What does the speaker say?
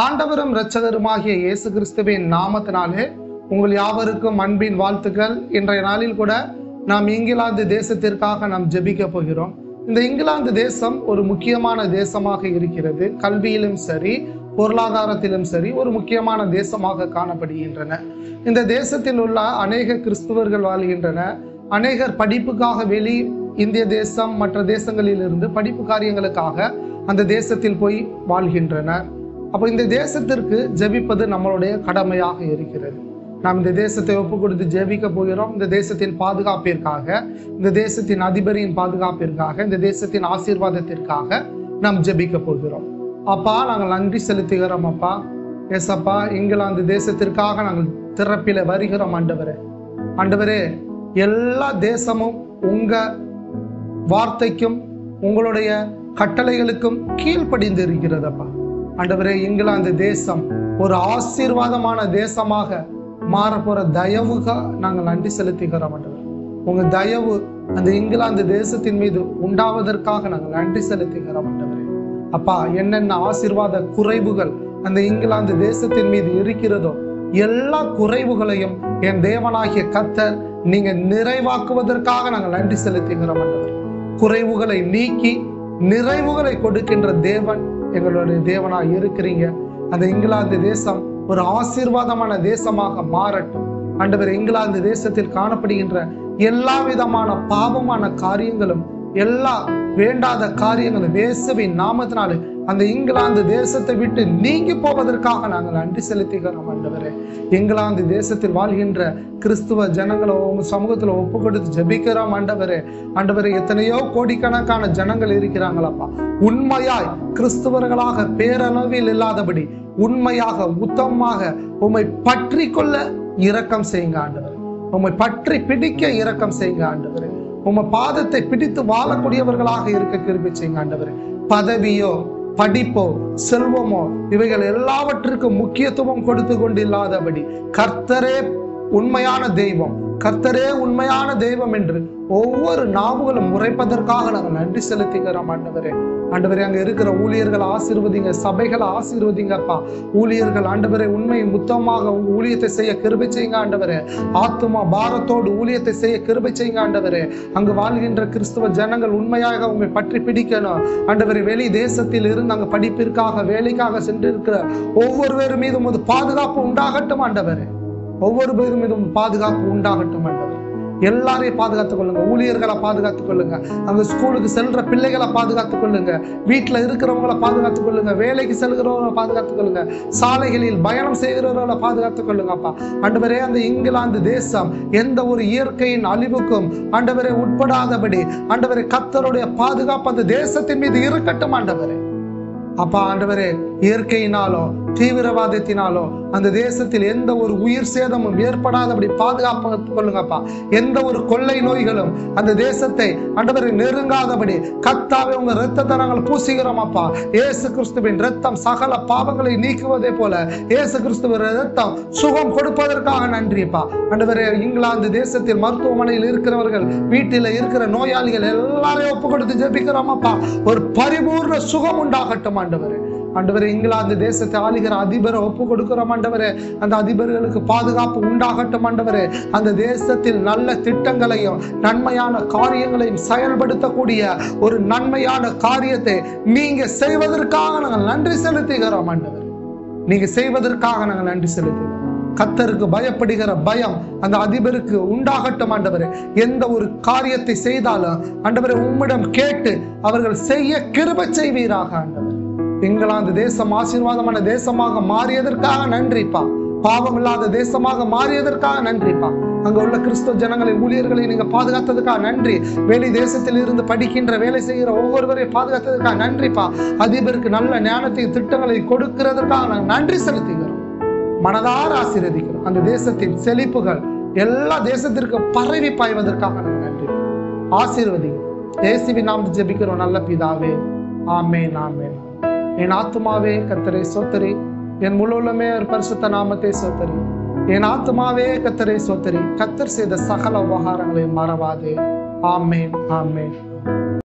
ஆண்டவரும் இரட்சகருமாகிய இயேசு கிறிஸ்துவின் நாமத்தினாலே உங்கள் யாவருக்கும் அன்பின் வாழ்த்துக்கள். இன்றைய நாளில் கூட நாம் இங்கிலாந்து தேசத்திற்காக நாம் ஜெபிக்க போகிறோம். இந்த இங்கிலாந்து தேசம் ஒரு முக்கியமான தேசமாக இருக்கிறது. கல்வியிலும் சரி, பொருளாதாரத்திலும் சரி ஒரு முக்கியமான தேசமாக காணப்படுகின்றன. இந்த தேசத்தில் உள்ள அநேக கிறிஸ்துவர்கள் வாழ்கின்றன. அநேகர் படிப்புக்காக இந்திய தேசம் மற்ற தேசங்களில் இருந்து படிப்பு காரியங்களுக்காக அந்த தேசத்தில் போய் வாழ்கின்றனர். அப்போ இந்த தேசத்திற்கு ஜெபிப்பது நம்மளுடைய கடமையாக இருக்கிறது. நாம் இந்த தேசத்தை ஒப்பு கொடுத்து ஜெபிக்க போகிறோம். இந்த தேசத்தின் பாதுகாப்பிற்காக, இந்த தேசத்தின் அதிபரின் பாதுகாப்பிற்காக, இந்த தேசத்தின் ஆசீர்வாதத்திற்காக நாம் ஜெபிக்க போகிறோம். அப்பா, நாங்கள் நன்றி செலுத்துகிறோம். அப்பா ஏசப்பா, இங்கிலாந்து தேசத்திற்காக நாங்கள் திறப்பில வருகிறோம். ஆண்டவரே, எல்லா தேசமும் உங்க வார்த்தைக்கும் உங்களுடைய கட்டளைகளுக்கும் கீழ்ப்படிந்து இருக்கிறதப்பா. ஆண்டவரே, இங்கிலாந்து தேசம் ஒரு ஆசீர்வாதமான தேசமாக மாறப்போற தயவுக நாங்கள் நன்றி செலுத்துகிறோம். ஆண்டவர், உங்க தயவு அந்த இங்கிலாந்து தேசத்தின் மீது உண்டாவதற்காக நாங்கள் நன்றி செலுத்துகிறோம். ஆண்டவரே அப்பா, என்னென்ன ஆசீர்வாத குறைவுகள் அந்த இங்கிலாந்து தேசத்தின் மீது இருக்கிறதோ எல்லா குறைவுகளையும் என் தேவனாகிய கர்த்தர் நீங்க நிறைவாக்குவதற்காக நாங்கள் நன்றி செலுத்துகிறோம். ஆண்டவர், குறைவுகளை நீக்கி நிறைவுகளை கொடுக்கின்ற தேவன் எங்களுடைய தேவனாய் இருக்கிறீங்க. அந்த இங்கிலாந்து தேசம் ஒரு ஆசீர்வாதமான தேசமாக மாறட்டும். ஆண்டவர், இங்கிலாந்து தேசத்தில் காணப்படுகின்ற எல்லா விதமான பாவமான காரியங்களும், எல்லா வேண்டாத காரியங்களும் இயேசுவின் நாமத்தினாலே அந்த இங்கிலாந்து தேசத்தை விட்டு நீங்கி போவதற்காக நாங்கள் நன்றி செலுத்துகிறோம். ஆண்டவரே, இங்கிலாந்து தேசத்தில் வாழ்கின்ற கிறிஸ்துவ ஜனங்களை உங்க சமூகத்துல ஒப்பு கொடுத்து ஜெபிக்கிறோம். ஆண்டவரே, எத்தனையோ கோடிக்கணக்கான ஜனங்கள் இருக்கிறாங்களப்பா. உண்மையாய் கிறிஸ்துவர்களாக பேரளவில் இல்லாதபடி உண்மையாக உத்தமமாக உம்மை பற்றி கொள்ள இரக்கம் செய்யுங்க. ஆண்டவரே, உம்மை பற்றி பிடிக்க இரக்கம் செய்யுங்க. ஆண்டவரே, உம்மை பாதத்தை பிடித்து வாழக்கூடியவர்களாக இருக்க கிருபை செய்யுங்க. ஆண்டவரே, பதவியோ படிப்போ செல்வமோ இவைகள் எல்லாவற்றிற்கும் முக்கியத்துவம் கொடுத்து கொண்டு இல்லாதபடி கர்த்தரே உண்மையான தெய்வம், கர்த்தரே உண்மையான தெய்வம் என்று ஒவ்வொரு நாவுகளும் உரைப்பதற்காக நாங்கள் நன்றி செலுத்துகிறோம். ஆண்டவரே, அங்க இருக்கிற ஊழியர்களை ஆசீர்வதிங்க, சபைகளை ஆசீர்வதிங்கப்பா. ஊழியர்கள் ஆண்டவரே உண்மை முத்தமாக உங்க ஊழியத்தை செய்ய கிருபை செய்யுங்க. ஆண்டவரே, ஆத்துமா பாரத்தோடு ஊழியத்தை செய்ய கிருபை செய்யுங்க. ஆண்டவரே, அங்கு வாழ்கின்ற கிறிஸ்துவ ஜனங்கள் உண்மையாக உண்மை பற்றி பிடிக்கணும். ஆண்டவரே, வெளி தேசத்தில் இருந்து அங்க படிப்பிற்காக வேலைக்காக சென்று இருக்கிற ஒவ்வொருவரும் மீதும் ஒரு பாதுகாப்பு உண்டாகட்டும். ஆண்டவரே, ஒவ்வொரு பேரும் மீதும் பாதுகாப்பு உண்டாகட்டும். ஆண்டவர், எல்லாரையும் பாதுகாத்துக் கொள்ளுங்க. ஊழியர்களை பாதுகாத்துக் கொள்ளுங்க. அங்க ஸ்கூலுக்கு செல்ற பிள்ளைகளை பாதுகாத்துக் கொள்ளுங்க. வீட்டுல இருக்கிறவங்களை பாதுகாத்துக் கொள்ளுங்க. வேலைக்கு செல்கிறவங்களை பாதுகாத்துக் கொள்ளுங்க. சாலைகளில் பயணம் செய்கிறவர்களை பாதுகாத்துக் கொள்ளுங்கப்பா. ஆண்டவரே, அந்த இங்கிலாந்து தேசம் எந்த ஒரு இயற்கையின் அழிவுக்கும் ஆண்டவரே உட்படாதபடி ஆண்டவரே கர்த்தருடைய பாதுகாப்பு அந்த தேசத்தின் மீது இருக்கட்டும். ஆண்டவரே அப்பா, ஆண்டவரே, இயற்கையினாலோ தீவிரவாதத்தினாலோ அந்த தேசத்தில் எந்த ஒரு உயிர் சேதமும் ஏற்படாதபடி பாதுகாப்பு கொள்ளுங்கப்பா. எந்த ஒரு கொள்ளை நோய்களும் அந்த தேசத்தை ஆண்டவரை நெருங்காதபடி கர்த்தாவே உங்க இரத்தத்தை நாங்கள் பூசுகிறோம். அப்பா, இயேசு கிறிஸ்துவின் இரத்தம் சகல பாவங்களை நீக்குவதே போல இயேசு கிறிஸ்துவின் இரத்தம் சுகம் கொடுப்பதற்காக நன்றிப்பா. ஆண்டவரே, இங்கிலாந்து தேசத்தில் மருத்துவமனையில் இருக்கிறவர்கள், வீட்டில் இருக்கிற நோயாளிகள் எல்லாரையும் ஒப்பு கொடுத்து ஜெபிக்கிறோம். அப்பா, ஒரு பரிபூர்ண சுகம் உண்டாகட்டும். ஆண்டவரே, இங்கிலாந்து தேசத்தை ஆளுகிற அதிபரை ஒப்பு கொடுக்கிறோம். ஆண்டவரே, அந்த அதிபர்களுக்கு பாதுகாப்பு உண்டாகட்டும். ஆண்டவரே, அந்த தேசத்தில் நல்ல திட்டங்களையும் நன்மையான காரியங்களையும் செயல்படுத்தக்கூடிய ஒரு நன்மையான காரியத்தை நீங்க செய்வதற்காக நாங்கள் நன்றி செலுத்துகிறோம். ஆண்டவரே, நீங்க செய்வதற்காக நாங்கள் நன்றி செலுத்துகிறோம். கர்த்தருக்கு பயப்படுகிற பயம் அந்த அதிபருக்கு உண்டாகட்டும். ஆண்டவரே, எந்த ஒரு காரியத்தை செய்தாலும் ஆண்டவரே உம்மிடம் கேட்டு அவர்கள் செய்ய கிருபை செய்வீராக. ஆண்டவரே, இங்கிலாந்து தேசம் ஆசீர்வாதமான தேசமாக மாறியதற்காக நன்றிப்பா. பாவம் இல்லாத தேசமாக மாறியதற்காக நன்றிப்பா. அங்க உள்ள கிறிஸ்துவ ஜனங்களை, ஊழியர்களை நீங்க பாதுகாத்ததுக்காக நன்றி. வெளி தேசத்தில் இருந்து படிக்கின்ற வேலை செய்கிற ஒவ்வொருவரையும் பாதுகாத்ததுக்காக நன்றிப்பா. அதிபருக்கு நல்ல ஞானத்தை திட்டங்களை கொடுக்கிறதற்காக நாங்கள் நன்றி செலுத்துகிறோம். மனதார ஆசீர்வதிக்கிறோம். அந்த தேசத்தின் செழிப்புகள் எல்லா தேசத்திற்கு பரவி பாய்வதற்காக நாங்கள் நன்றி. ஆசீர்வதிங்க. இயேசுவின் நாமத்தில் ஜெபிக்கிறோம் நல்ல பிதாவே. ஆமென், ஆமென். என் ஆத்துமாவே கர்த்தரை சோத்தரி, என் முழுவலுமே ஒரு பரிசுத்த நாமத்தை சோத்தரி. என் ஆத்துமாவே கர்த்தரை சோத்தரி, கர்த்தர் செய்த சகல உபகாரங்களை மறவாதே. ஆமென், ஆமென்.